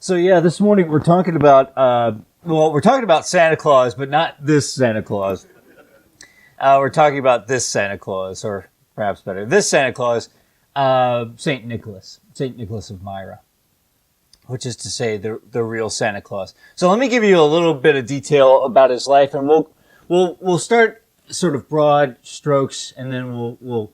So yeah, this morning we're talking about we're talking about Santa Claus, but not this Santa Claus. We're talking about this Santa Claus, or perhaps better, this Santa Claus, Saint Nicholas of Myra, which is to say the real Santa Claus. So let me give you a little bit of detail about his life, and we'll start sort of broad strokes, and then we'll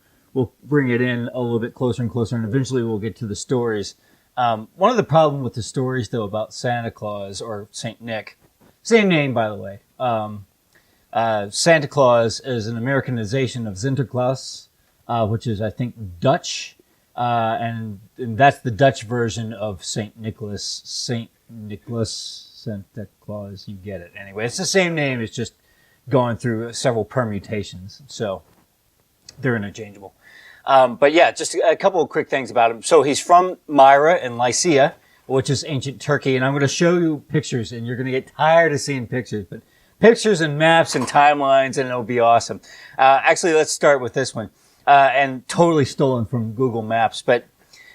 bring it in a little bit closer and closer, and eventually we'll get to the stories. One of the problems with the stories, though, about Santa Claus or Saint Nick, same name, by the way. Santa Claus is an Americanization of Sinterklaas, which is, I think, Dutch, and that's the Dutch version of Saint Nicholas. Saint Nicholas, Santa Claus, you get it. Anyway, it's the same name. It's just going through several permutations, so they're interchangeable. But yeah, just a couple of quick things about him. So he's from Myra in Lycia, which is ancient Turkey. And I'm going to show you pictures, and you're going to get tired of seeing pictures. But pictures and maps and timelines, and it'll be awesome. Actually, let's start with this one. And totally stolen from Google Maps. But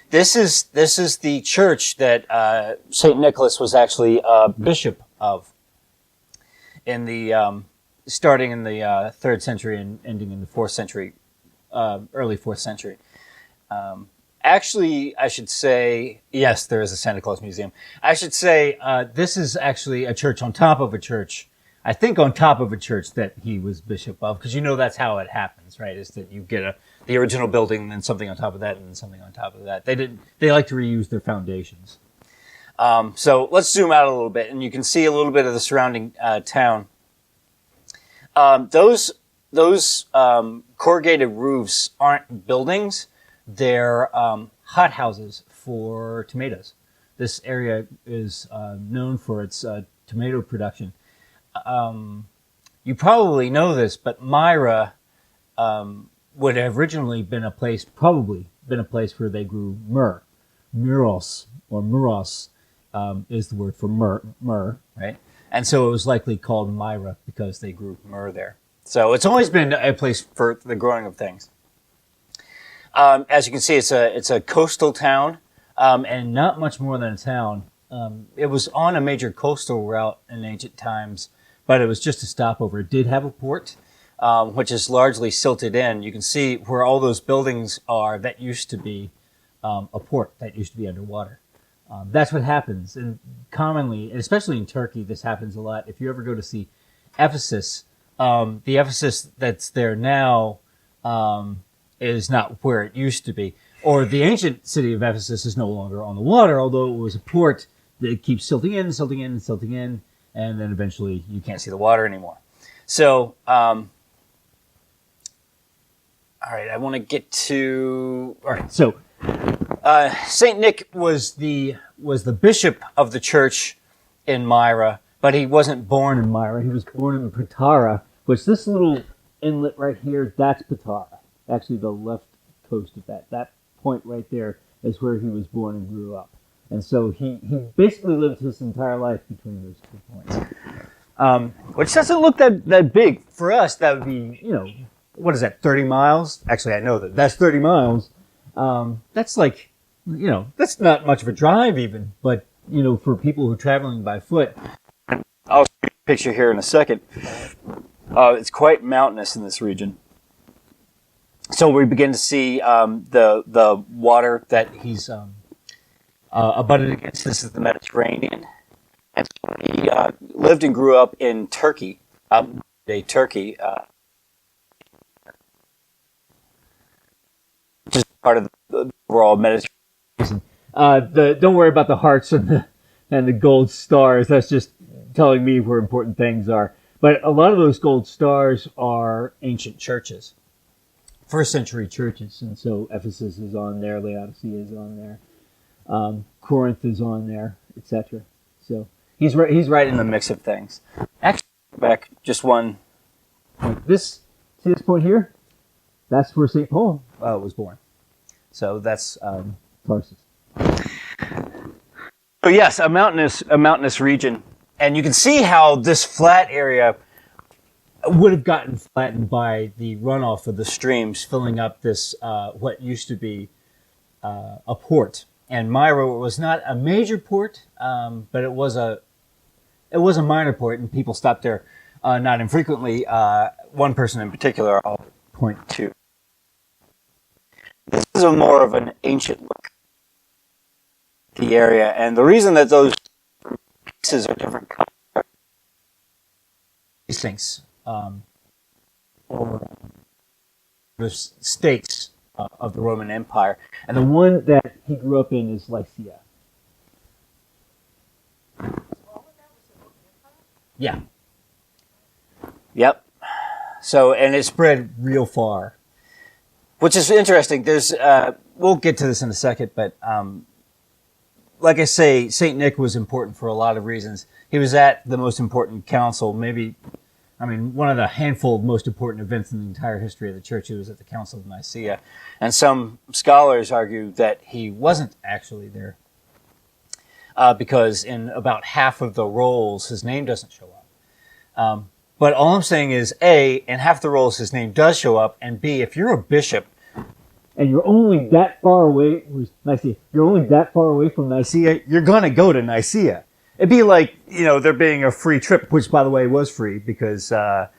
this is the church that St. Nicholas was actually bishop of in the starting in the 3rd century and ending in the 4th century. Early 4th century. Actually, I should say, yes, there is a Santa Claus museum. I should say this is actually a church on top of a church. I think on top of a church that he was bishop of, because you know that's how it happens, right? Is that you get the original building, and then something on top of that, and then something on top of that. They like to reuse their foundations. So let's zoom out a little bit, and you can see a little bit of the surrounding town. Those corrugated roofs aren't buildings. They're hothouses for tomatoes. This area is known for its tomato production. You probably know this, but Myra would have originally been a place where they grew myrrh. Myros, or muros, is the word for myrrh, right? And so it was likely called Myra because they grew myrrh there. So it's always been a place for the growing of things. As you can see, it's a coastal town, and not much more than a town. It was on a major coastal route in ancient times, but it was just a stopover. It did have a port, which is largely silted in. You can see where all those buildings are. That used to be a port. That used to be underwater. That's what happens, and commonly, especially in Turkey, this happens a lot. If you ever go to see Ephesus, the Ephesus that's there now is not where it used to be. Or the ancient city of Ephesus is no longer on the water, although it was a port that keeps silting in, and then eventually you can't see the water anymore. So, all right, I want to get to... All right, so St. Nick was the bishop of the church in Myra, but he wasn't born in Myra. He was born in Patara, which this little inlet right here, that's Patara. Actually, the left coast of that. That point right there is where he was born and grew up. And so he basically lived his entire life between those 2 points. Which doesn't look that big. For us, that would be, what is that, 30 miles? Actually, I know that's 30 miles. That's like, that's not much of a drive even. But, for people who are traveling by foot, I'll show you a picture here in a second. It's quite mountainous in this region. So we begin to see the water that he's abutted against. This is the Mediterranean. And so he lived and grew up in Turkey, Turkey, which is part of the overall Mediterranean. Don't worry about the hearts and the gold stars. That's just telling me where important things are. But a lot of those gold stars are ancient churches, 1st century churches. And so Ephesus is on there, Laodicea is on there, Corinth is on there, etc. So he's right in the mix of things. Actually, back just one point. See this point here? That's where St. Paul was born. So that's Tarsus. So yes, a mountainous region. And you can see how this flat area would have gotten flattened by the runoff of the streams filling up this, what used to be a port. And Myra was not a major port, but it was a minor port, and people stopped there not infrequently. One person in particular I'll point to. This is a more of an ancient look at the area, and the reason that those pieces are different colors, these things, or the states of the Roman Empire, and the one that he grew up in is Lycia. Yeah. Yep. So, and it spread real far, which is interesting. There's, we'll get to this in a second, but like I say, Saint Nick was important for a lot of reasons. He was at the most important council, one of the handful of most important events in the entire history of the church. He was at the Council of Nicaea. And some scholars argue that he wasn't actually there because in about half of the rolls, his name doesn't show up. But all I'm saying is, A, in half the rolls, his name does show up, and B, if you're a bishop and you're only that far away from Nicaea, you're going to go to Nicaea. It'd be like, there being a free trip, which, by the way, was free because the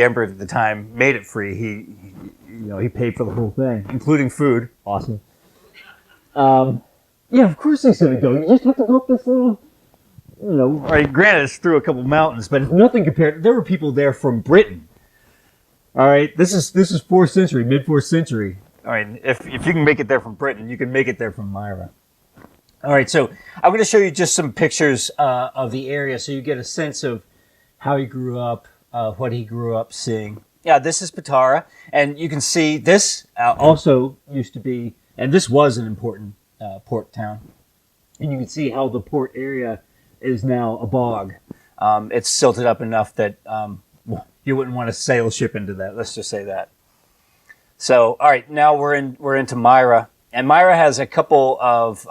emperor at the time made it free. He paid for the whole thing, including food. Awesome. Yeah, of course he's going to go. You just have to go up this little, all right, granted, it's through a couple mountains, but it's nothing compared. There were people there from Britain. All right, this is 4th century, mid-4th century. All right, if you can make it there from Britain, you can make it there from Myra. All right, so I'm going to show you just some pictures of the area so you get a sense of how he grew up, what he grew up seeing. Yeah, this is Patara, and you can see this also used to be, and this was an important port town. And you can see how the port area is now a bog. It's silted up enough that you wouldn't want to sail a ship into that. Let's just say that. So, all right, now we're into Myra, and Myra has a couple of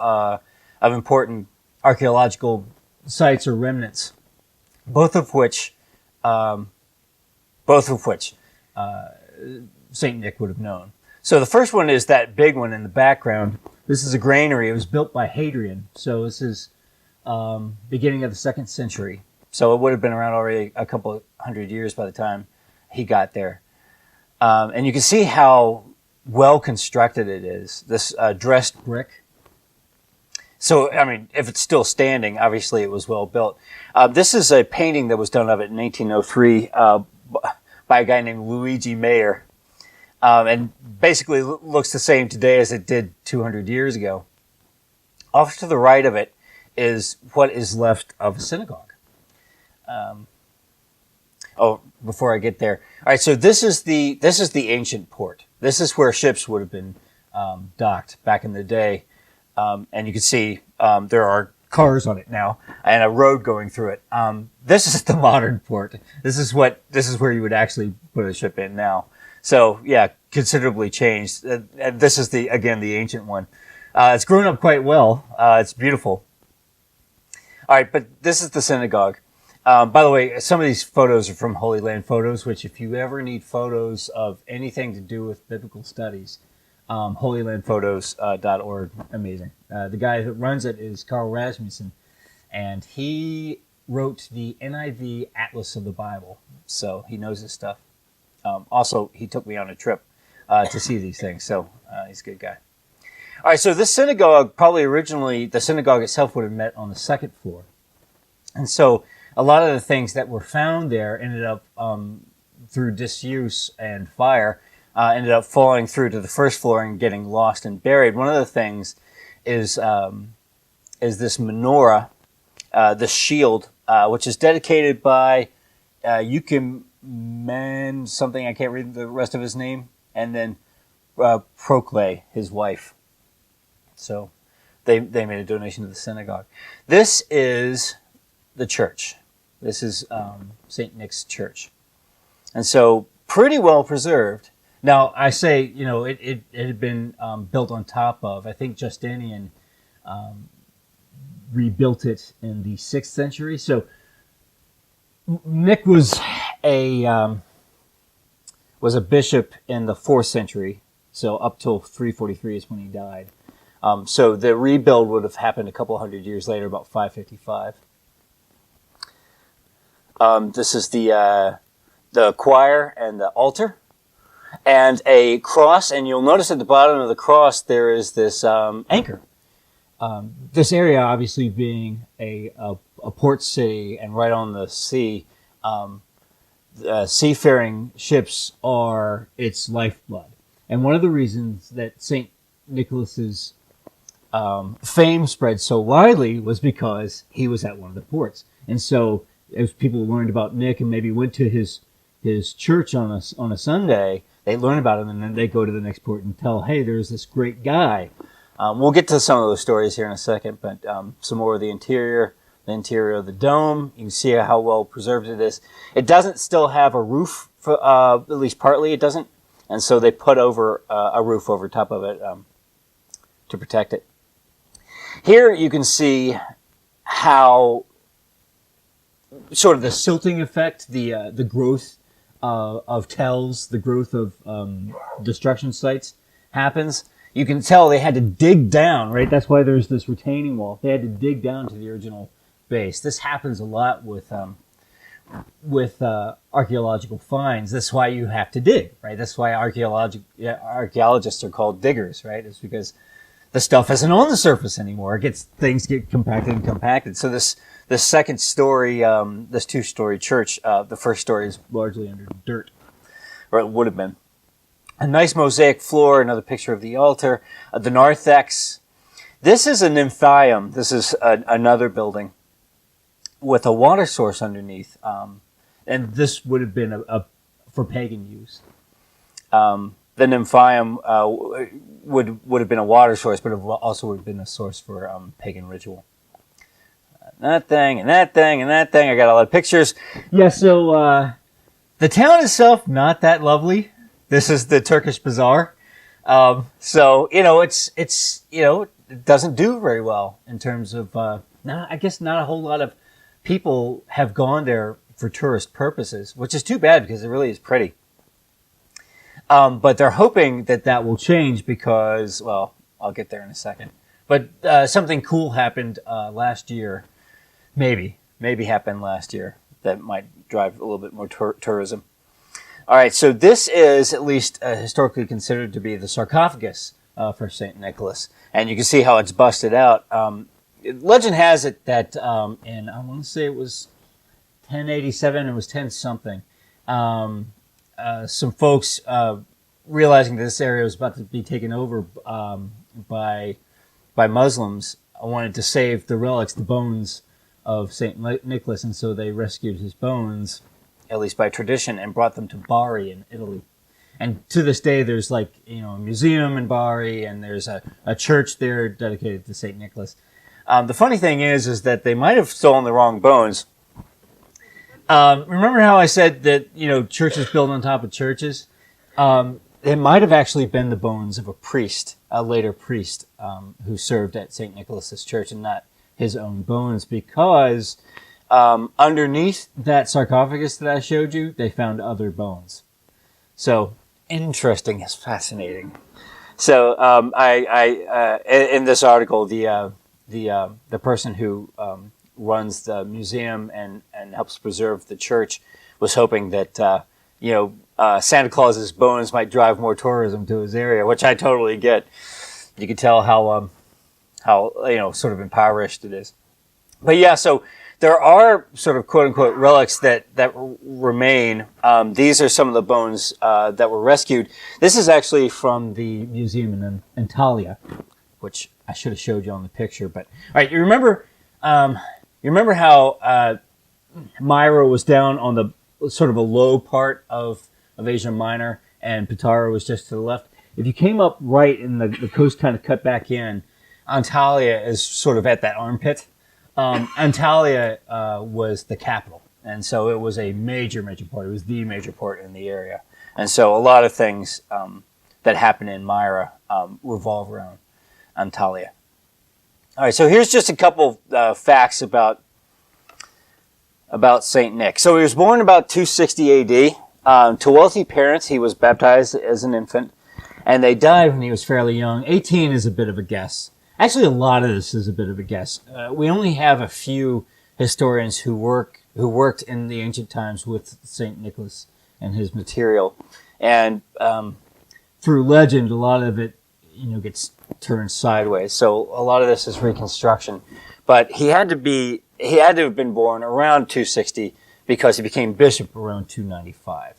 important archaeological sites or remnants, both of which Saint Nick would have known. So the first one is that big one in the background. This is a granary. It was built by Hadrian. So this is beginning of the 2nd century. So it would have been around already a couple of hundred years by the time he got there. And you can see how well constructed it is, this dressed brick. So, if it's still standing, obviously it was well built. This is a painting that was done of it in 1803 by a guy named Luigi Mayer. And basically looks the same today as it did 200 years ago. Off to the right of it is what is left of a synagogue. Before I get there. All right, so this is the ancient port. This is where ships would have been docked back in the day. And you can see there are cars on it now and a road going through it. This is the modern port. This is where you would actually put a ship in now. So yeah, considerably changed. And this is the ancient one. It's grown up quite well. It's beautiful. All right, but this is the synagogue. By the way, some of these photos are from Holy Land Photos, which if you ever need photos of anything to do with biblical studies, holylandphotos.org, amazing. The guy that runs it is Carl Rasmussen, and he wrote the NIV Atlas of the Bible, so he knows his stuff. Also, he took me on a trip to see these things, so he's a good guy. All right, so this synagogue, probably originally, the synagogue itself would have met on the 2nd floor. And so a lot of the things that were found there ended up, through disuse and fire, ended up falling through to the 1st floor and getting lost and buried. One of the things is this menorah, this shield, which is dedicated by Euchymen, something, I can't read the rest of his name, and then Proclay, his wife. So they made a donation to the synagogue. This is the church. This is St. Nick's church. And so pretty well preserved. Now, I say, it had been built on top of, I think Justinian rebuilt it in the 6th century. So Nick was a bishop in the 4th century. So up till 343 is when he died. So the rebuild would have happened a couple hundred years later, about 555. This is the choir and the altar, and a cross. And you'll notice at the bottom of the cross there is this anchor. This area, obviously, being a port city and right on the sea, seafaring ships are its lifeblood. And one of the reasons that St. Nicholas's fame spread so widely was because he was at one of the ports. And so as people learned about Nick and maybe went to his church on a Sunday, they learn about him, and then they go to the next port and tell, hey, there's this great guy. We'll get to some of those stories here in a second, but some more of the interior of the dome. You can see how well preserved it is. It doesn't still have a roof, at least partly it doesn't, and so they put over a roof over top of it to protect it. Here you can see how sort of the silting effect, the growth of tells, the growth of destruction sites happens. You can tell they had to dig down, right? That's why there's this retaining wall. They had to dig down to the original base. This happens a lot with archaeological finds. That's why you have to dig, right? That's why archaeologists are called diggers, right? It's because the stuff isn't on the surface anymore. Things get compacted. So this second story, this two-story church, the first story is largely under dirt, or it would have been. A nice mosaic floor, another picture of the altar, the narthex. This is a nymphaeum. This is another building with a water source underneath, and this would have been for pagan use. The nymphaeum would have been a water source, but it also would have been a source for pagan ritual. That thing and that thing and that thing. I got a lot of pictures. Yeah, so the town itself, not that lovely. This is the Turkish bazaar. So, it doesn't do very well in terms of, I guess not a whole lot of people have gone there for tourist purposes, which is too bad because it really is pretty. But they're hoping that will change because, well, I'll get there in a second. But something cool happened last year, maybe happened last year that might drive a little bit more tourism. All right, so this is at least historically considered to be the sarcophagus for St. Nicholas. And you can see how it's busted out. Legend has it that in, I want to say it was 1087, it was 10-something, some folks realizing that this area was about to be taken over by Muslims wanted to save the relics, the bones of St. Nicholas, and so they rescued his bones, at least by tradition, and brought them to Bari in Italy. And to this day, there's a museum in Bari, and there's a church there dedicated to St. Nicholas. The funny thing is that they might have stolen the wrong bones. Remember how I said that, churches built on top of churches? It might have actually been the bones of a later priest, who served at St. Nicholas's church, and not his own bones, because underneath that sarcophagus that I showed you, they found other bones. So interesting is fascinating. So in this article, the person who runs the museum and helps preserve the church was hoping that Santa Claus's bones might drive more tourism to his area, which I totally get. You can tell how sort of impoverished it is. But yeah, so there are sort of quote unquote relics that remain. These are some of the bones that were rescued. This is actually from the museum in Antalya, which I should have showed you on the picture. But all right, you remember how Myra was down on the sort of a low part of Asia Minor, and Patara was just to the left. If you came up right and the coast kind of cut back in, Antalya is sort of at that armpit. Antalya was the capital, and so it was a major port. It was the major port in the area, and so a lot of things that happen in Myra revolve around Antalya. All right, so here's just a couple facts about Saint Nick. So he was born about 260 A.D. To wealthy parents, he was baptized as an infant. And they died when he was fairly young. 18 is a bit of a guess. Actually, a lot of this is a bit of a guess. We only have a few historians who worked in the ancient times with St. Nicholas and his material. And through legend, a lot of it gets turned sideways. So a lot of this is reconstruction. But he had to have been born around 260 because he became bishop around 295.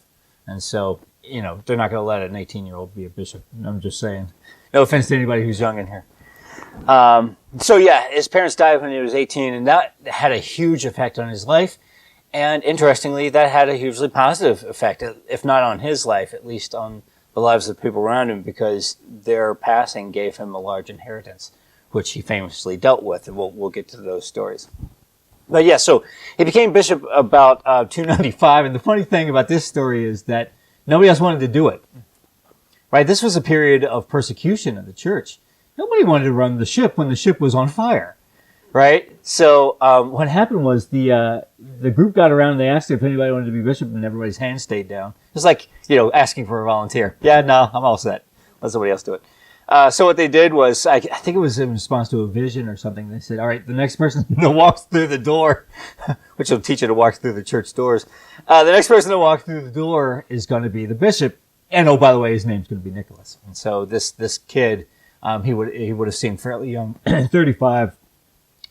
And so, they're not going to let an 18-year-old be a bishop. I'm just saying. No offense to anybody who's young in here. So yeah, his parents died when he was 18, and that had a huge effect on his life. And interestingly, that had a hugely positive effect, if not on his life, at least on the lives of the people around him, because their passing gave him a large inheritance, which he famously dealt with, and we'll get to those stories. But yeah, so he became bishop about 295, and the funny thing about this story is that nobody else wanted to do it. Right? This was a period of persecution of the church. Nobody wanted to run the ship when the ship was on fire. Right? So what happened was the group got around and they asked if anybody wanted to be bishop, and everybody's hand stayed down. It's like, asking for a volunteer. Yeah, no, I'm all set. Let somebody else do it. So what they did was, I think it was in response to a vision or something, they said, all right, the next person that walks through the door, which will teach you to walk through the church doors, the next person that walks through the door is going to be the bishop. And oh, by the way, his name's going to be Nicholas. And so this kid, he would have seemed fairly young, 35,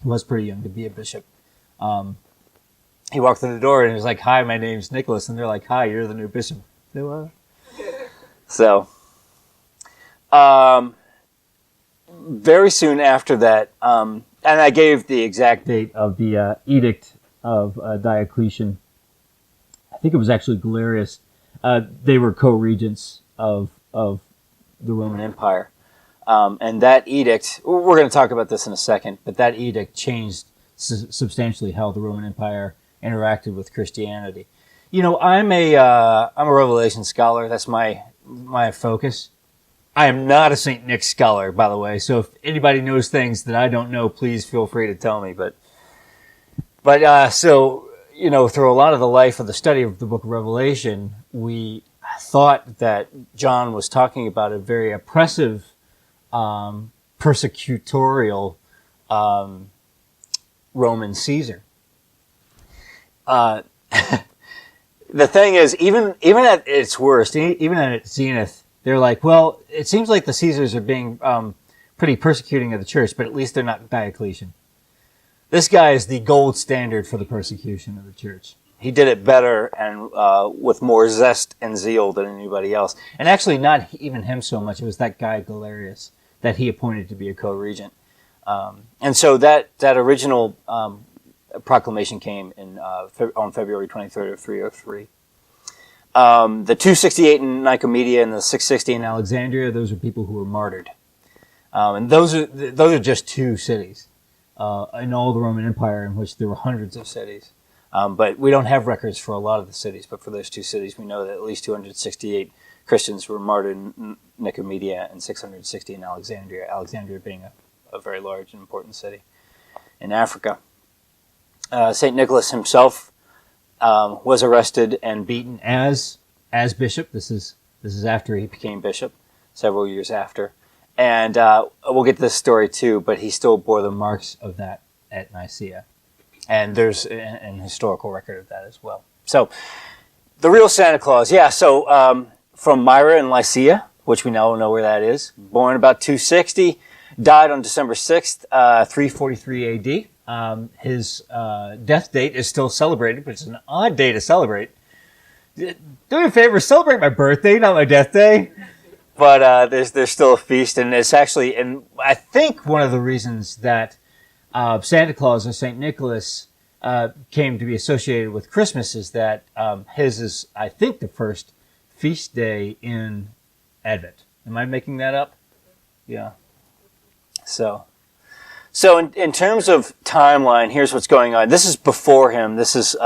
was pretty young to be a bishop. He walked through the door and he was like, hi, my name's Nicholas. And they're like, hi, you're the new bishop. So, very soon after that, and I gave the exact date of the edict of Diocletian. I think it was actually Galerius. They were co-regents of the Roman Empire. And that edict, we're going to talk about this in a second, but that edict changed substantially how the Roman Empire interacted with Christianity. I'm a Revelation scholar. That's my focus. I am not a St. Nick scholar, by the way. So if anybody knows things that I don't know, please feel free to tell me. But through a lot of the life of the study of the book of Revelation, we thought that John was talking about a very oppressive, persecutorial Roman Caesar. The thing is, even at its worst, even at its zenith, they're like, well, it seems like the Caesars are being pretty persecuting of the church, but at least they're not Diocletian. This guy is the gold standard for the persecution of the church. He did it better and with more zest and zeal than anybody else. And actually, not even him so much. It was that guy Galerius that he appointed to be a co-regent. And so that original proclamation came on February 23rd of 303. The 268 in Nicomedia and the 660 in Alexandria, those are people who were martyred. And those are just two cities in all the Roman Empire, in which there were hundreds of cities. But we don't have records for a lot of the cities, but for those two cities, we know that at least 268 Christians were martyred in Nicomedia and 660 in Alexandria, Alexandria being a very large and important city in Africa. St. Nicholas himself was arrested and beaten as bishop. This is after he became bishop, several years after. And we'll get to this story too, but he still bore the marks of that at Nicaea. And there's an historical record of that as well. So, the real Santa Claus, yeah, so from Myra in Lycia, which we now know where that is, born about 260, died on December 6th, 343 AD. His death date is still celebrated, but it's an odd day to celebrate. Do me a favor, celebrate my birthday, not my death day. But there's still a feast, and it's actually, and I think one of the reasons that Santa Claus or St. Nicholas came to be associated with Christmas is that his is, I think, the first feast day in Advent. Am I making that up? Yeah. So in terms of timeline, here's what's going on. This is before him. This is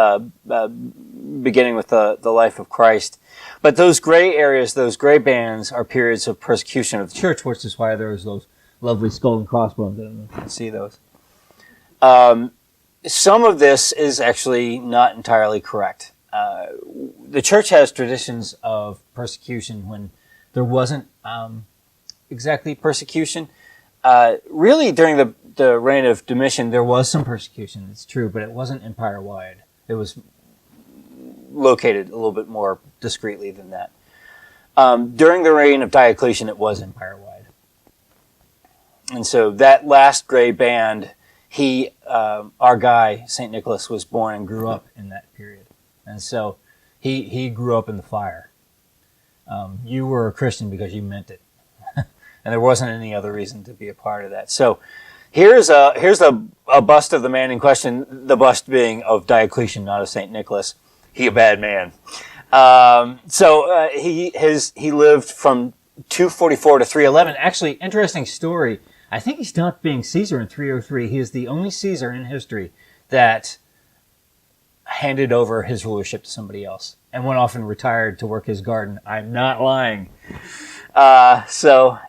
beginning with the life of Christ. But those gray areas, those gray bands, are periods of persecution of the church, which is why there's those lovely skull and crossbones. I don't know if you can see those. Some of this is actually not entirely correct. The church has traditions of persecution when there wasn't exactly persecution. Really, during the reign of Domitian, there was some persecution, it's true, but it wasn't empire-wide. It was located a little bit more discreetly than that. During the reign of Diocletian, it was empire-wide. And so that last gray band, our guy, St. Nicholas, was born and grew up in that period. And so he grew up in the fire. You were a Christian because you meant it. And there wasn't any other reason to be a part of that. So here's a bust of the man in question, the bust being of Diocletian, not of St. Nicholas. He a bad man. He lived from 244 to 311. Actually, interesting story. I think he stopped being Caesar in 303. He is the only Caesar in history that handed over his rulership to somebody else and went off and retired to work his garden. I'm not lying. So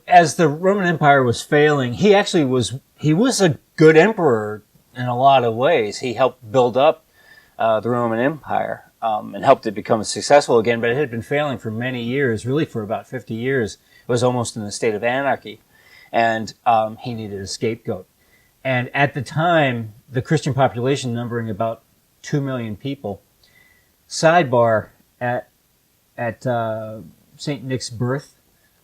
as the Roman Empire was failing, he was a good emperor in a lot of ways. He helped build up the Roman Empire and helped it become successful again, but it had been failing for many years, really for about 50 years. It was almost in a state of anarchy, and he needed a scapegoat. And at the time, the Christian population numbering about 2 million people, sidebar, at St. Nick's birth,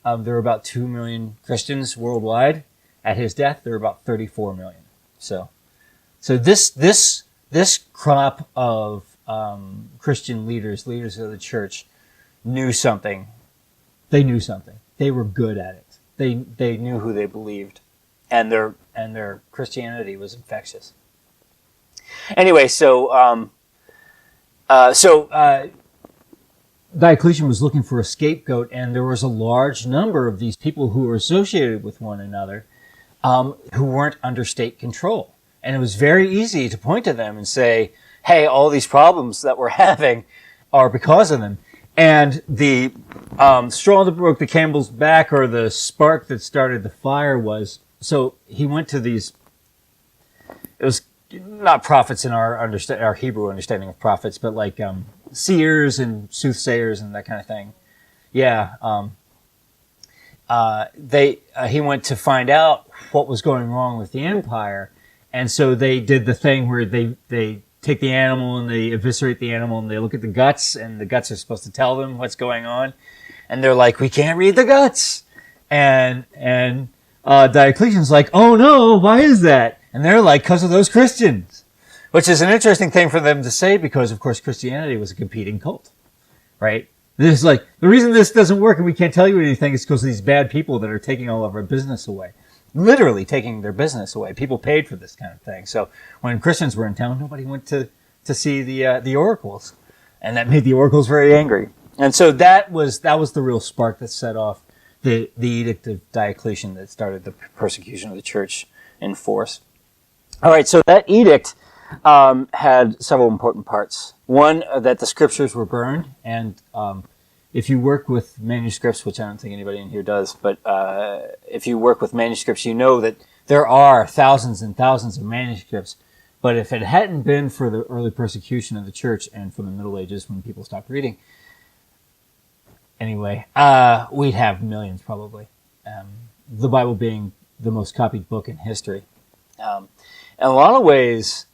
there were about 2 million Christians worldwide. At his death, there were about 34 million. So this crop of Christian leaders of the church, knew something. They knew something. They were good at it. They knew who they believed, and their Christianity was infectious. Anyway, so Diocletian was looking for a scapegoat, and there was a large number of these people who were associated with one another who weren't under state control. And it was very easy to point to them and say, hey, all these problems that we're having are because of them. And the straw that broke the camel's back, or the spark that started the fire, was, so he went to these, it was not prophets in our Hebrew understanding of prophets, but like seers and soothsayers and that kind of thing. Yeah. He went to find out what was going wrong with the empire. And so they did the thing where they take the animal and they eviscerate the animal and they look at the guts, and the guts are supposed to tell them what's going on. And they're like, we can't read the guts. And Diocletian's like, oh no, why is that? And they're like, because of those Christians. Which is an interesting thing for them to say, because of course Christianity was a competing cult, right? This is like, the reason this doesn't work and we can't tell you anything is because of these bad people that are taking all of our business away. Literally taking their business away. People paid for this kind of thing. So when Christians were in town, nobody went to see the oracles, and that made the oracles very angry. And so that was the real spark that set off the edict of Diocletian that started the persecution of the church in force. All right, so that edict had several important parts. One, that the scriptures were burned, and if you work with manuscripts, which I don't think anybody in here does, but if you work with manuscripts, you know that there are thousands and thousands of manuscripts. But if it hadn't been for the early persecution of the church and from the Middle Ages when people stopped reading, anyway, we'd have millions probably. The Bible being the most copied book in history. In a lot of ways,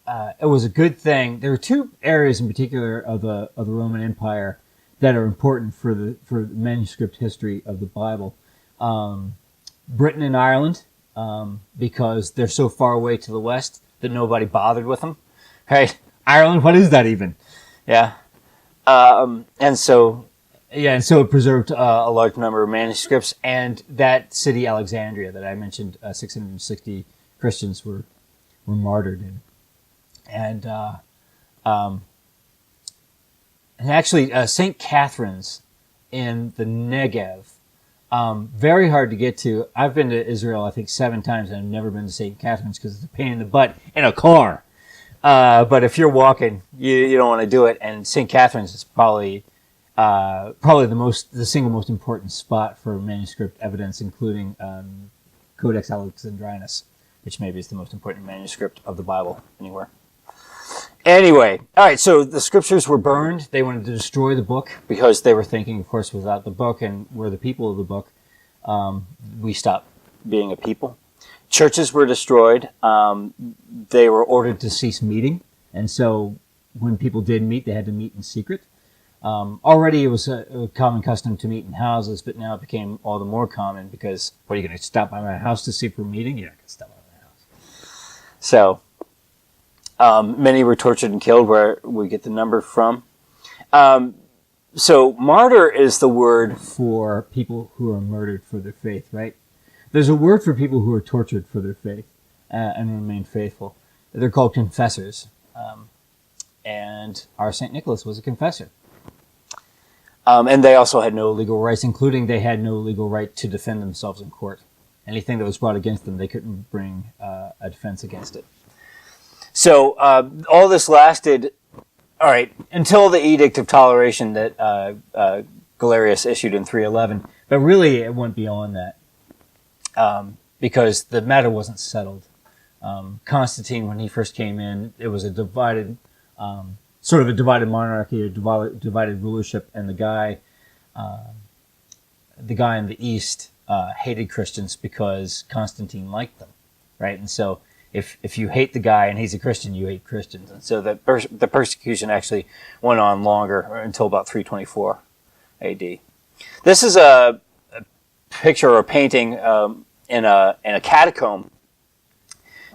it was a good thing. There were two areas in particular of the Roman Empire that are important for the manuscript history of the Bible. Britain and Ireland, because they're so far away to the west that nobody bothered with them. Right? Ireland, what is that even? Yeah. And so it preserved a large number of manuscripts, and that city, Alexandria, that I mentioned, 660 Christians were martyred in. And actually, St. Catherine's in the Negev, very hard to get to. I've been to Israel, I think, 7 times, and I've never been to St. Catherine's because it's a pain in the butt in a car. But if you're walking, you don't want to do it. And St. Catherine's is probably the single most important spot for manuscript evidence, including Codex Alexandrinus, which maybe is the most important manuscript of the Bible anywhere. Anyway, all right, so the scriptures were burned. They wanted to destroy the book because they were thinking, of course, without the book and we're the people of the book, we stop being a people. Churches were destroyed. They were ordered to cease meeting. And so when people did meet, they had to meet in secret. Already it was a common custom to meet in houses, but now it became all the more common because, what are you going to stop by my house to see for a meeting? You're not going to stop by my house. So many were tortured and killed, where we get the number from. So martyr is the word for people who are murdered for their faith, right? There's a word for people who are tortured for their faith and remain faithful. They're called confessors. And our St. Nicholas was a confessor. And they also had no legal rights, including they had no legal right to defend themselves in court. Anything that was brought against them, they couldn't bring a defense against it. So all this lasted, all right, until the Edict of Toleration that Galerius issued in 311. But really, it went beyond that because the matter wasn't settled. Constantine, when he first came in, it was a divided, sort of a divided monarchy, a divided rulership, and the guy in the East hated Christians because Constantine liked them, right? And so if you hate the guy and he's a Christian, you hate Christians. And so the persecution actually went on longer until about 324 AD. This is a picture or a painting in a catacomb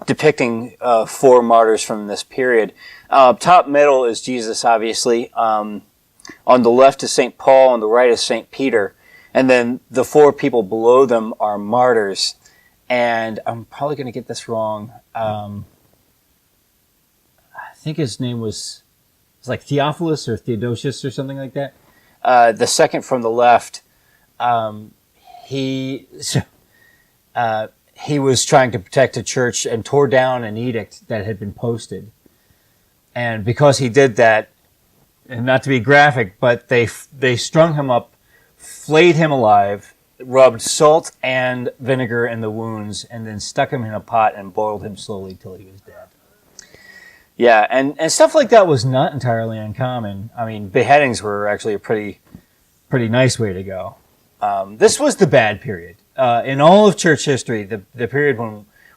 depicting 4 martyrs from this period. Top middle is Jesus, obviously. On the left is St. Paul, on the right is St. Peter. And then the 4 people below them are martyrs. And I'm probably going to get this wrong. I think his name was like Theophilus or Theodosius or something like that. The second from the left, he was trying to protect a church and tore down an edict that had been posted. And because he did that, and not to be graphic, but they strung him up, flayed him alive, rubbed salt and vinegar in the wounds, and then stuck him in a pot and boiled him slowly till he was dead. Yeah, and stuff like that was not entirely uncommon. I mean, beheadings were actually a pretty nice way to go. This was the bad period. In all of church history, the period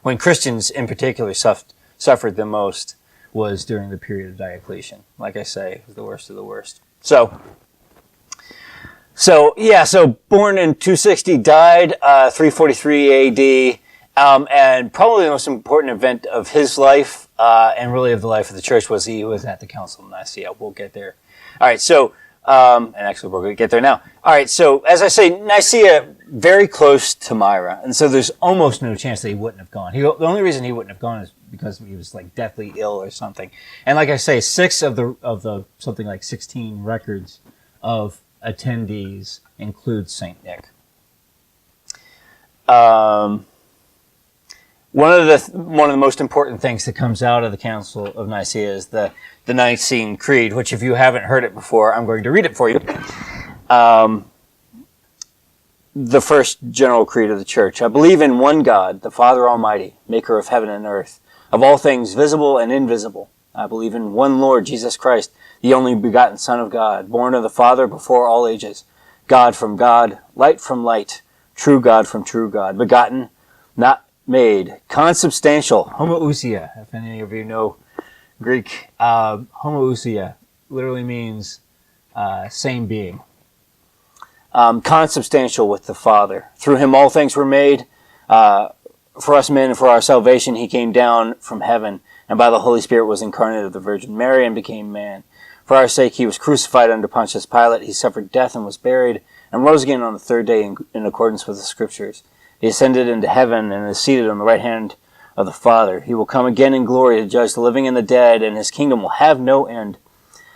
when Christians in particular suffered the most was during the period of Diocletian. Like I say, it was the worst of the worst. So born in 260, died 343 AD, and probably the most important event of his life, and really of the life of the church, was he was at the Council of Nicaea. We'll get there. All right, so, and actually we're going to get there now. All right, so as I say, Nicaea, very close to Myra, and so there's almost no chance that he wouldn't have gone. The only reason he wouldn't have gone is because he was like deathly ill or something. And like I say, 6 of the something like 16 records of attendees include Saint Nick. One of the most important things that comes out of the Council of Nicaea is the Nicene Creed, which, if you haven't heard it before, I'm going to read it for you. The first general creed of the Church. I believe in one God, the Father Almighty, maker of heaven and earth, of all things visible and invisible. I believe in one Lord, Jesus Christ, the only begotten Son of God, born of the Father before all ages, God from God, light from light, true God from true God, begotten, not made, consubstantial, homoousia, if any of you know Greek. Homoousia literally means same being. Consubstantial with the Father. Through him all things were made. For us men, for our salvation, he came down from heaven, and by the Holy Spirit was incarnate of the Virgin Mary and became man. For our sake he was crucified under Pontius Pilate. He suffered death and was buried, and rose again on the 3rd day in accordance with the Scriptures. He ascended into heaven and is seated on the right hand of the Father. He will come again in glory to judge the living and the dead, and his kingdom will have no end.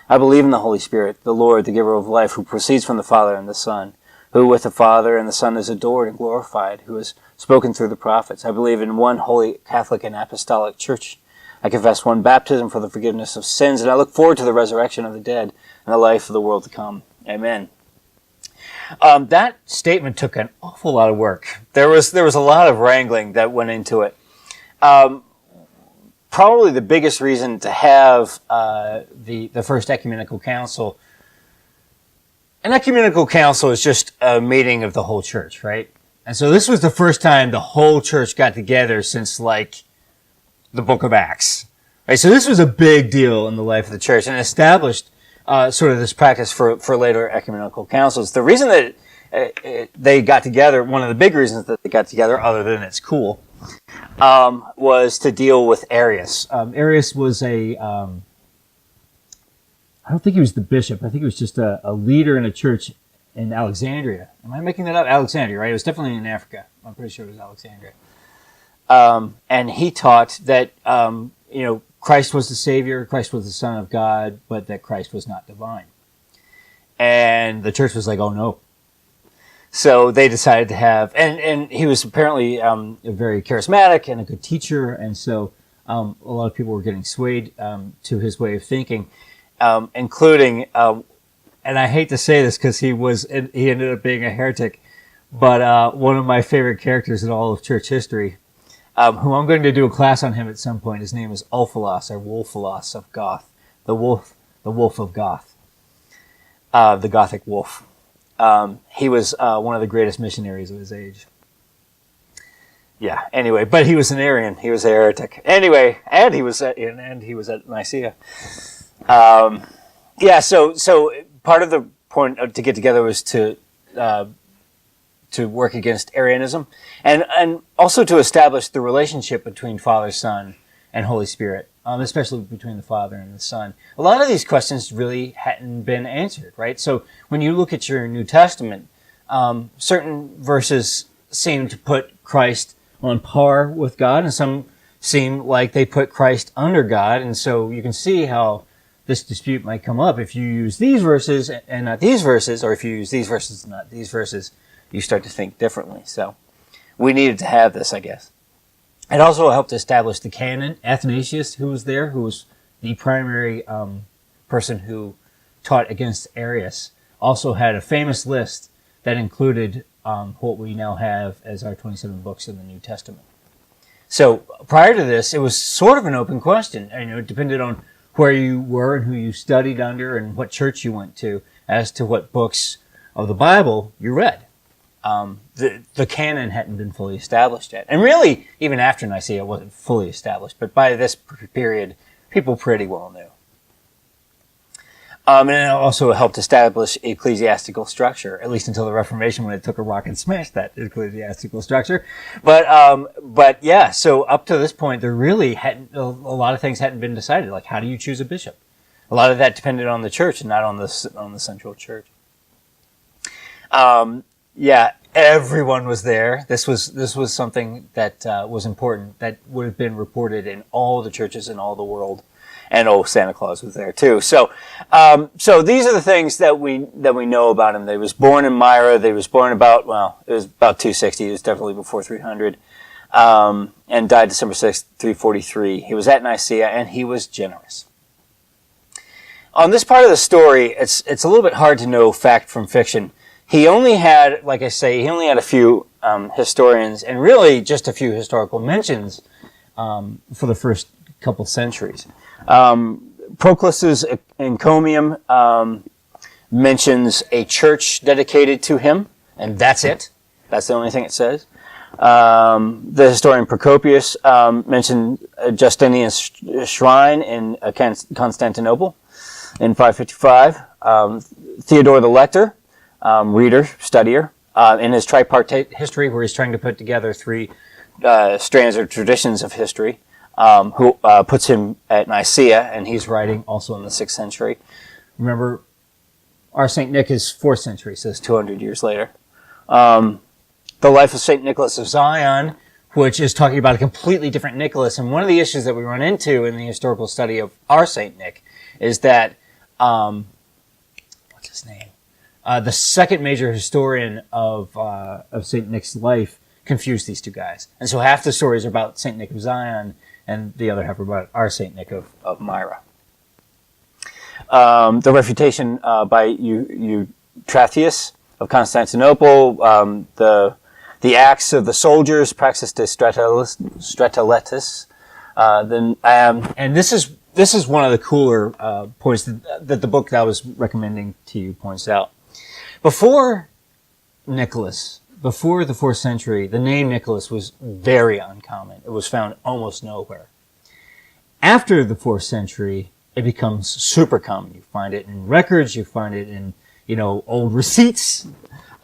I believe in the Holy Spirit, the Lord, the giver of life, who proceeds from the Father and the Son, who with the Father and the Son is adored and glorified, who has spoken through the prophets. I believe in one holy Catholic and Apostolic Church. I confess one baptism for the forgiveness of sins, and I look forward to the resurrection of the dead and the life of the world to come. Amen. That statement took an awful lot of work. There was a lot of wrangling that went into it. probably the biggest reason to have the first ecumenical council. An ecumenical council is just a meeting of the whole church, right? And so this was the first time the whole church got together since like the book of Acts. Right? So this was a big deal in the life of the church and established sort of this practice for later ecumenical councils. The reason that they got together, one of the big reasons that they got together, other than it's cool, was to deal with Arius. Arius was I don't think he was the bishop. I think he was just a leader in a church in Alexandria. Am I making that up? Alexandria, right? It was definitely in Africa. I'm pretty sure it was Alexandria. And he taught that, Christ was the Savior, Christ was the Son of God, but that Christ was not divine. And the church was like, oh no. So they decided to have, and he was apparently very charismatic and a good teacher, and so a lot of people were getting swayed to his way of thinking. Including, and I hate to say this because he ended up being a heretic, but one of my favorite characters in all of church history, who I'm going to do a class on him at some point. His name is Ulfilas, or Wolfilas of Goth, the wolf of Goth, the Gothic wolf. He was one of the greatest missionaries of his age. Yeah. Anyway, but he was an Arian. He was a heretic. Anyway, and he was at Nicaea. So part of the point to get together was to work against Arianism and also to establish the relationship between Father, Son, and Holy Spirit, especially between the Father and the Son. A lot of these questions really hadn't been answered, right? So when you look at your New Testament, certain verses seem to put Christ on par with God, and some seem like they put Christ under God, and so you can see how this dispute might come up. If you use these verses and not these verses, or if you use these verses and not these verses, you start to think differently. So we needed to have this, I guess. It also helped establish the canon. Athanasius, who was there, who was the primary person who taught against Arius, also had a famous list that included what we now have as our 27 books in the New Testament. So prior to this, it was sort of an open question. It depended on where you were and who you studied under and what church you went to as to what books of the Bible you read. The canon hadn't been fully established yet. And really, even after Nicaea, it wasn't fully established. But by this period, people pretty well knew. And it also helped establish ecclesiastical structure, at least until the Reformation, when it took a rock and smashed that ecclesiastical structure. But yeah, so up to this point, there really hadn't, a lot of things hadn't been decided. Like, how do you choose a bishop? A lot of that depended on the church and not on the central church. Yeah, everyone was there. This was something that was important, that would have been reported in all the churches in all the world. And Santa Claus was there too. So these are the things that we know about him. He was born in Myra. He was born it was about 260. It was definitely before 300. And died December 6th, 343. He was at Nicaea, and he was generous. On this part of the story, it's a little bit hard to know fact from fiction. He only had, like I say, a few historians, and really just a few historical mentions for the first couple centuries. Proclus's encomium mentions a church dedicated to him, and that's it. That's the only thing it says. The historian Procopius mentioned Justinian's shrine in Constantinople in 555. Theodore the Lector, reader, studier, in his tripartite history, where he's trying to put together three strands or traditions of history, who puts him at Nicaea, and he's writing also in the 6th century. Remember, our St. Nick is 4th century, so it's 200 years later. The Life of St. Nicholas of Zion, which is talking about a completely different Nicholas. And one of the issues that we run into in the historical study of our St. Nick is that, what's his name? The second major historian of St. Nick's life confused these two guys. And so half the stories are about St. Nick of Zion, and the other half are about our St. Nick of Myra. The refutation by Eustathius of Constantinople, the acts of the soldiers, praxis de stratiletus, And this is one of the cooler points that the book that I was recommending to you points out. Before Nicholas, before the 4th century, the name Nicholas was very uncommon. It was found almost nowhere. After the 4th century, it becomes super common. You find it in records, you find it in, old receipts,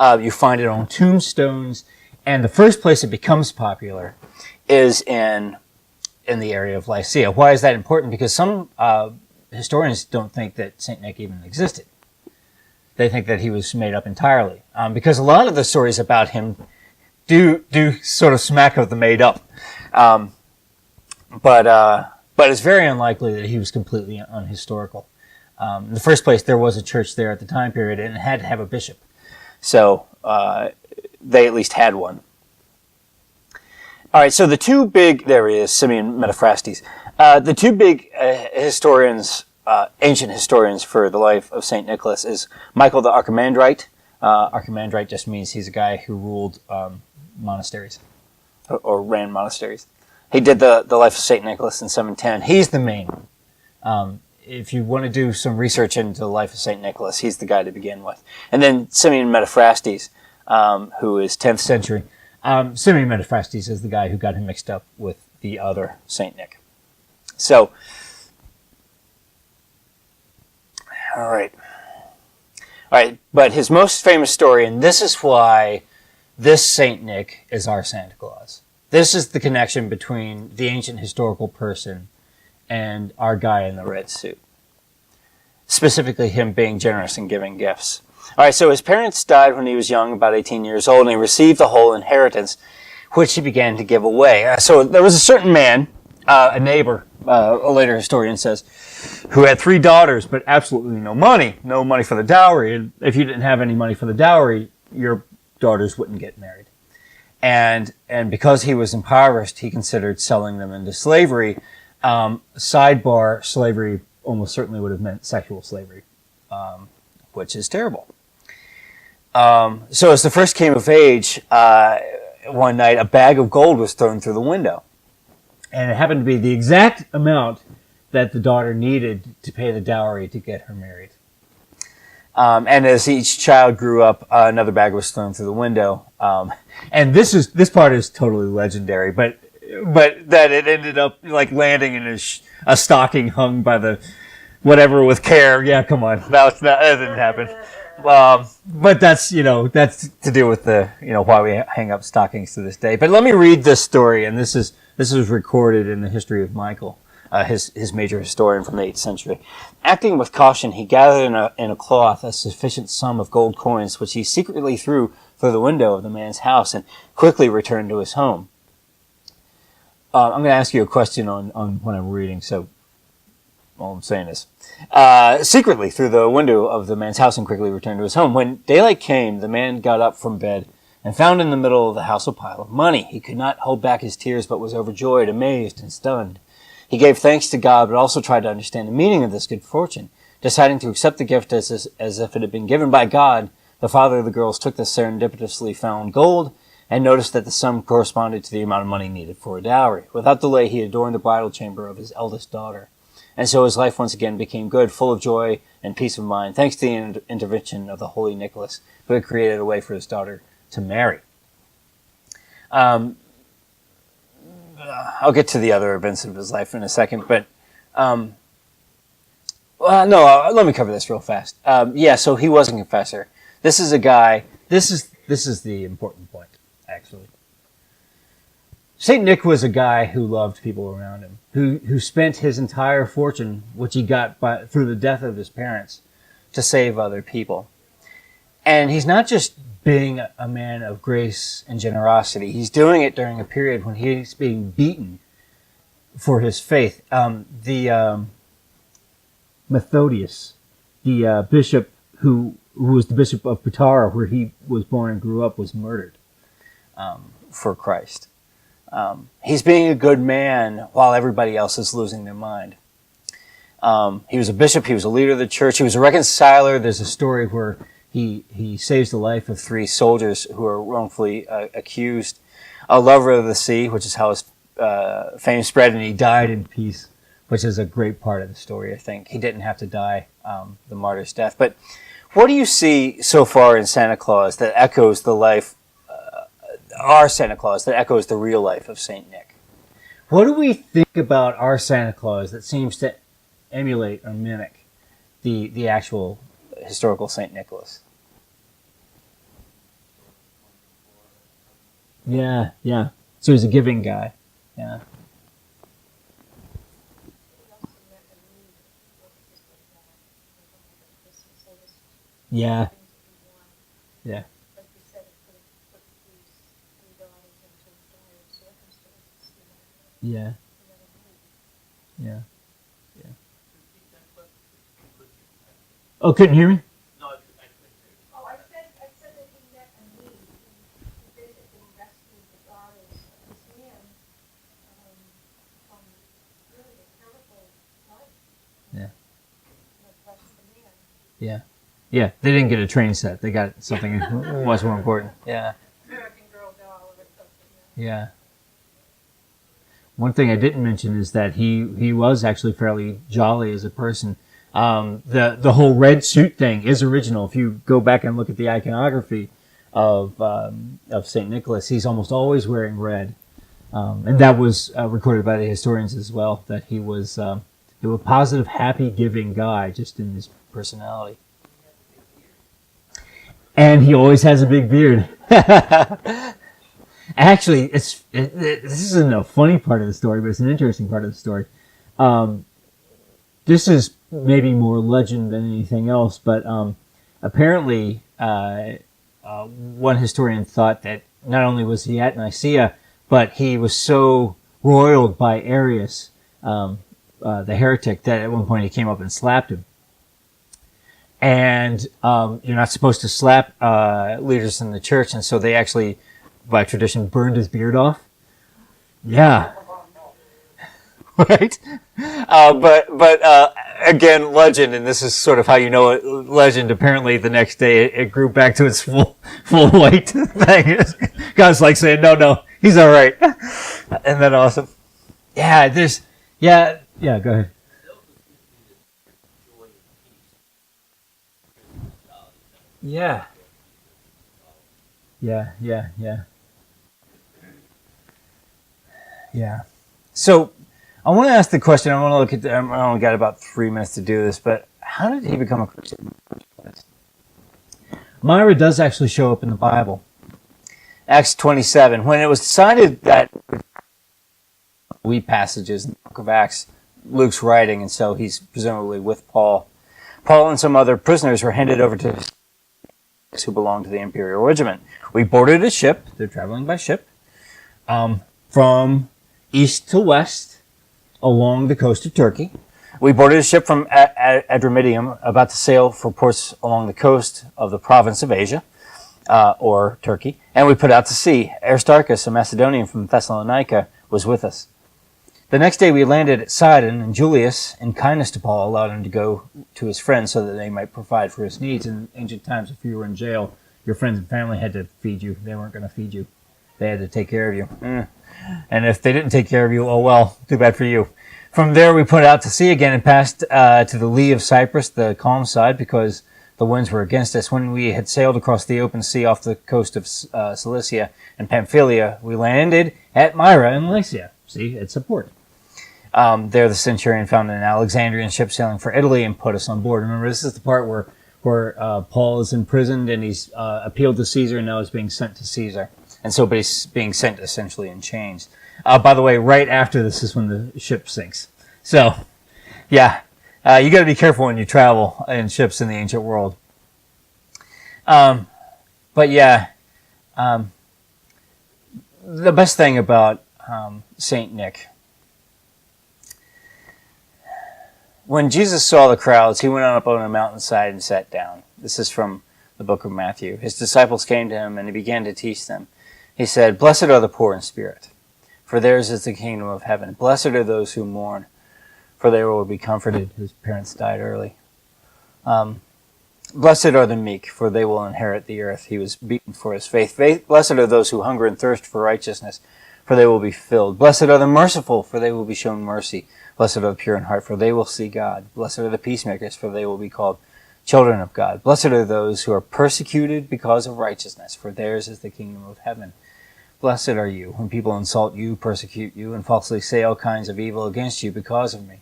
you find it on tombstones, and the first place it becomes popular is in the area of Lycia. Why is that important? Because some historians don't think that Saint Nick even existed. They think that he was made up entirely, because a lot of the stories about him do sort of smack of the made up, but it's very unlikely that he was completely unhistorical. In the first place, there was a church there at the time period, and it had to have a bishop, so they at least had one. All right, so the two big, there he is, Simeon Metaphrastes. The two big historians, ancient historians for the life of St. Nicholas is Michael the Archimandrite. Archimandrite just means he's a guy who ruled monasteries or ran monasteries. He did the life of St. Nicholas in 710. He's the main one. If you want to do some research into the life of St. Nicholas, he's the guy to begin with. And then Simeon Metaphrastes, who is 10th century. Simeon Metaphrastes is the guy who got him mixed up with the other Saint Nick. So, all right. But his most famous story, and this is why this Saint Nick is our Santa Claus. This is the connection between the ancient historical person and our guy in the red suit. Specifically, him being generous and giving gifts. All right, so his parents died when he was young, about 18 years old, and he received the whole inheritance, which he began to give away. So there was a certain man, a neighbor, a later historian says, who had 3 daughters, but absolutely no money for the dowry. And if you didn't have any money for the dowry, your daughters wouldn't get married. And because he was impoverished, he considered selling them into slavery. Sidebar, slavery almost certainly would have meant sexual slavery, which is terrible. So as the first came of age, one night a bag of gold was thrown through the window. And it happened to be the exact amount that the daughter needed to pay the dowry to get her married. And as each child grew up, another bag was thrown through the window. And this part is totally legendary, but that it ended up like landing in a stocking hung by the whatever with care. Yeah, come on, that didn't happen. But that's to do with the why we hang up stockings to this day. But let me read this story, and this is recorded in the history of Michael, his major historian from the 8th century. Acting with caution, he gathered in a cloth a sufficient sum of gold coins, which he secretly threw through the window of the man's house and quickly returned to his home. I'm going to ask you a question on what I'm reading, so all I'm saying is, secretly through the window of the man's house and quickly returned to his home. When daylight came, the man got up from bed and found in the middle of the house a pile of money. He could not hold back his tears, but was overjoyed, amazed, and stunned. He gave thanks to God, but also tried to understand the meaning of this good fortune. Deciding to accept the gift as if it had been given by God, the father of the girls took the serendipitously found gold and noticed that the sum corresponded to the amount of money needed for a dowry. Without delay, he adorned the bridal chamber of his eldest daughter. And so his life once again became good, full of joy and peace of mind, thanks to the intervention of the holy Nicholas, who had created a way for his daughter to marry. I'll get to the other events of his life in a second, but let me cover this real fast. So he was a confessor. This is a guy. This is the important point, actually. Saint Nick was a guy who loved people around him, who spent his entire fortune, which he got through the death of his parents, to save other people. And he's not just being a man of grace and generosity. He's doing it during a period when he's being beaten for his faith. Methodius, the bishop who was the bishop of Patara, where he was born and grew up, was murdered for Christ. He's being a good man while everybody else is losing their mind. He was a bishop. He was a leader of the church. He was a reconciler. There's a story where he saves the life of 3 soldiers who are wrongfully accused. A lover of the sea, which is how fame spread, and he died in peace, which is a great part of the story, I think. He didn't have to die the martyr's death. But what do you see so far in Santa Claus that echoes the life, our Santa Claus, that echoes the real life of St. Nick? What do we think about our Santa Claus that seems to emulate or mimic the actual historical St. Nicholas? Yeah, yeah. So he's a giving guy. Yeah. Yeah. Yeah. Yeah. Yeah. Yeah. Oh, couldn't hear me? Oh, I said that he met a need. He basically rescued the daughters of this man from really a terrible life. Yeah. Blessed the man. Yeah. Yeah. They didn't get a train set. They got something much more important. Yeah. American Girl doll or something. Yeah. One thing I didn't mention is that he was actually fairly jolly as a person. The whole red suit thing is original. If you go back and look at the iconography of Saint Nicholas, he's almost always wearing red, and that was recorded by the historians as well. That he was a positive, happy, giving guy just in his personality. And he always has a big beard. Actually, this isn't a funny part of the story, but it's an interesting part of the story. This is maybe more legend than anything else, but apparently one historian thought that not only was he at Nicaea, but he was so roiled by Arius, the heretic, that at one point he came up and slapped him. And you're not supposed to slap leaders in the church, and so they actually, by tradition, burned his beard off. Yeah. Right? But again, legend, and this is sort of how you know it, legend, apparently the next day it grew back to its full white thing. God's like saying, no, he's all right. Isn't that awesome? Yeah, go ahead. Yeah. Yeah. So, I want to ask the question. I want to look at. I only got about 3 minutes to do this, but how did he become a Christian? Myra does actually show up in the Bible. Acts 27. When it was decided that we passages in the book of Acts, Luke's writing, and so he's presumably with Paul. Paul and some other prisoners were handed over to who belonged to the imperial regiment. We boarded a ship. They're traveling by ship from east to west along the coast of Turkey. We boarded a ship from Adramyttium, about to sail for ports along the coast of the province of Asia, or Turkey, and we put out to sea. Aristarchus, a Macedonian from Thessalonica, was with us. The next day we landed at Sidon, and Julius, in kindness to Paul, allowed him to go to his friends so that they might provide for his needs. In ancient times, if you were in jail, your friends and family had to feed you. They weren't going to feed you. They had to take care of you. And if they didn't take care of you, oh well, too bad for you. From there, we put out to sea again and passed to the lee of Cyprus, the calm side, because the winds were against us. When we had sailed across the open sea off the coast of Cilicia and Pamphylia, we landed at Myra in Lycia. See, it's a port. There, the centurion found an Alexandrian ship sailing for Italy and put us on board. Remember, this is the part where Paul is imprisoned and he's appealed to Caesar and now is being sent to Caesar. And so he's being sent essentially in chains. By the way, right after this is when the ship sinks. So, yeah, you got to be careful when you travel in ships in the ancient world. But yeah, the best thing about Saint Nick, when Jesus saw the crowds, he went up on a mountainside and sat down. This is from the book of Matthew. His disciples came to him and he began to teach them. He said, "Blessed are the poor in spirit, for theirs is the kingdom of heaven. Blessed are those who mourn, for they will be comforted." His parents died early. Blessed are the meek, for they will inherit the earth. He was beaten for his faith. Blessed are those who hunger and thirst for righteousness, for they will be filled. Blessed are the merciful, for they will be shown mercy. Blessed are the pure in heart, for they will see God. Blessed are the peacemakers, for they will be called children of God. Blessed are those who are persecuted because of righteousness, for theirs is the kingdom of heaven. Blessed are you when people insult you, persecute you, and falsely say all kinds of evil against you because of me.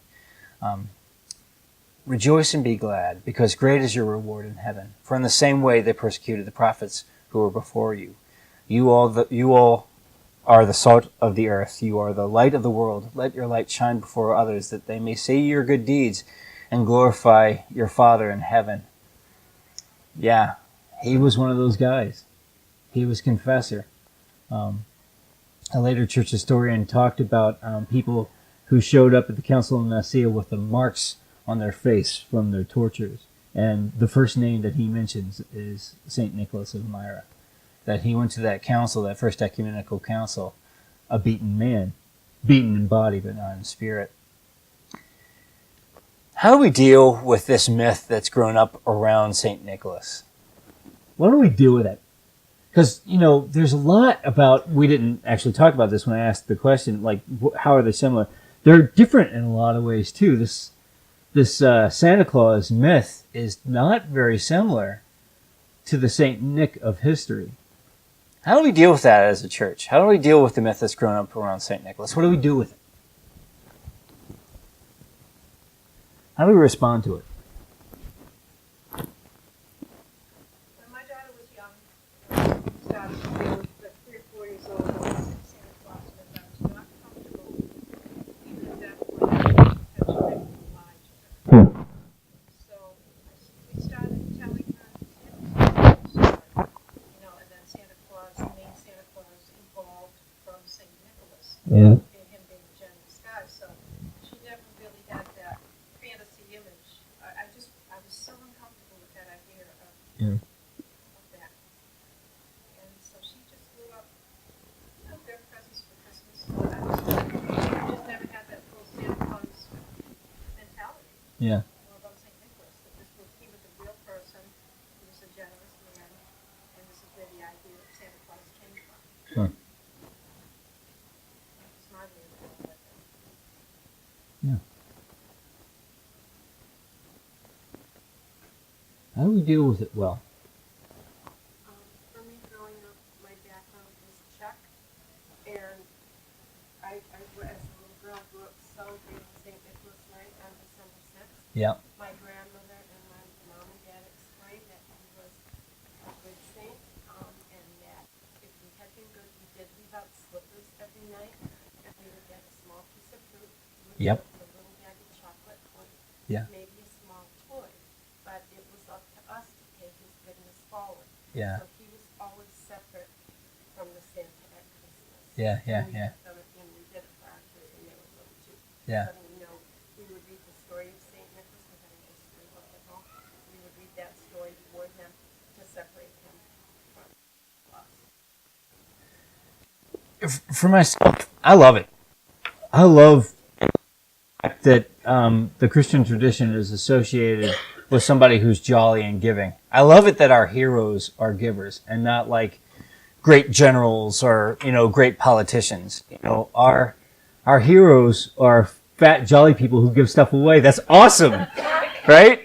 Rejoice and be glad, because great is your reward in heaven. For in the same way they persecuted the prophets who were before you. You all are the salt of the earth. You are the light of the world. Let your light shine before others, that they may see your good deeds and glorify your Father in heaven. Yeah, he was one of those guys. He was confessor. A later church historian talked about people who showed up at the Council of Nicaea with the marks on their face from their tortures. And the first name that he mentions is St. Nicholas of Myra. That he went to that council, that first ecumenical council, a beaten man, beaten in body but not in spirit. How do we deal with this myth that's grown up around St. Nicholas? What do we do with it? Because, there's a lot about, we didn't actually talk about this when I asked the question, like, how are they similar? They're different in a lot of ways, too. This Santa Claus myth is not very similar to the St. Nick of history. How do we deal with that as a church? How do we deal with the myth that's grown up around St. Nicholas? What do we do with it? How do we respond to it? When my daughter was young, started to be like 3 or 4 years old, I was in Santa Claus with her. I was not comfortable, even at that point, because she had lied to her. So we started telling her Santa Claus story, and then Santa Claus, the name Santa Claus evolved from St. Nicholas. Yeah. And him being a gem in disguise. So she never really had that fantasy image. I was so uncomfortable with that idea of that. And so she just grew up, their presents for Christmas. I just never had that full Santa Claus mentality. Yeah. More about St. Nicholas. That he was a real person, he was a generous man, and this is where the idea of Santa Claus came from. Sure. That was my way of dealing with it. Yeah. How do we deal with it well? For me, growing up, my background was Czech, and I as a little girl, grew up celebrating St. Nicholas Night on December 6th. Yeah. My grandmother and my mom and dad explained that he was a good saint, and that if we had been good, we did leave out slippers every night, and we would get a small piece of fruit, Yep. a little bag of chocolate, or Yeah. maybe a small toy. But it was up to us to pay his goodness forward. Yeah. So he was always separate from the Santa at Christmas. Yeah, yeah, And yeah. we did it for our kids when they were little too. Yeah. So, we would read the story of St. Nicholas. We had a history book at home. We would read that story for them to separate him from us. For myself, I love it. I love that the Christian tradition is associated with somebody who's jolly and giving. I love it that our heroes are givers and not like great generals or great politicians. Our heroes are fat, jolly people who give stuff away. That's awesome, right?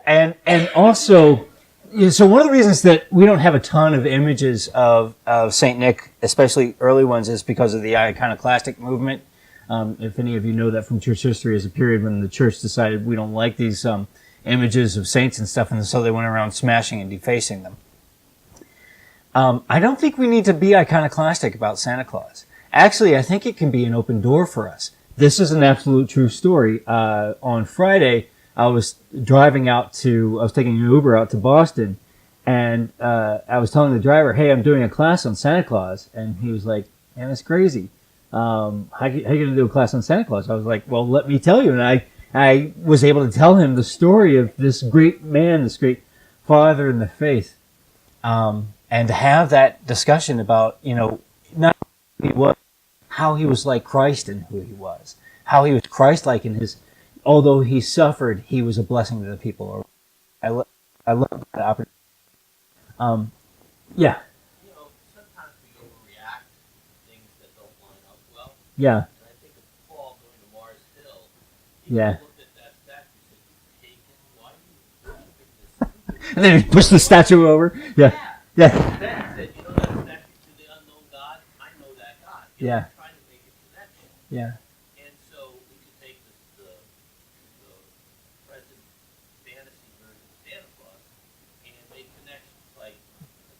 And also. Yeah, so one of the reasons that we don't have a ton of images of Saint Nick, especially early ones, is because of the iconoclastic movement. If any of you know that from church history, is a period when the church decided we don't like these images of saints and stuff, and so they went around smashing and defacing them. I don't think we need to be iconoclastic about Santa Claus. Actually, I think it can be an open door for us. This is an absolute true story. On Friday, I was taking an Uber out to Boston, and I was telling the driver, hey, I'm doing a class on Santa Claus. And he was like, man, that's crazy. How are you going to do a class on Santa Claus? I was like, well, let me tell you. And I was able to tell him the story of this great man, this great father in the faith. And to have that discussion about, not who he was, how he was like Christ in who he was, how he was Christ-like in his, although he suffered, he was a blessing to the people. I love that opportunity. Yeah. Sometimes we overreact to things that Yeah. And I think of Paul going to Mars Hill. He Yeah. looked at that statue and said, "You pagan, why are you worshiping this?" And then he pushed the statue over. Yeah. Yeah. Then said, "You know that statue to the unknown God? I know that God." Yeah. Trying to make a connection. Yeah. And so we could take the present fantasy version of Santa Claus and make connections like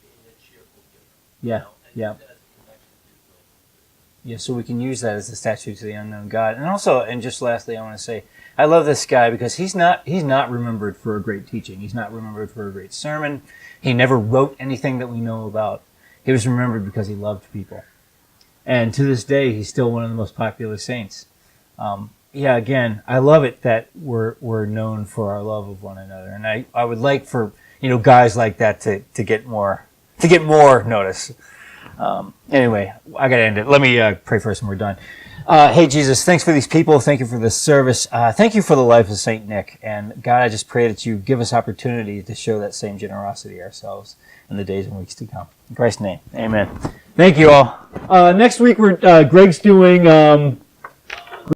being a cheerful giver. Yeah. And Yeah. use that as a connection to the Yeah, so we can use that as a statue to the unknown God. And also, and just lastly, I want to say, I love this guy because he's not remembered for a great teaching. He's not remembered for a great sermon. He never wrote anything that we know about. He was remembered because he loved people. And to this day, he's still one of the most popular saints. Yeah, again, I love it that we're known for our love of one another. And I would like for, guys like that to get more notice. Anyway, I got to end it. Let me pray first and we're done. Hey, Jesus, thanks for these people. Thank you for this service. Thank you for the life of St. Nick. And God, I just pray that you give us opportunity to show that same generosity ourselves in the days and weeks to come. In Christ's name, amen. Thank you all. Next week, Greg's doing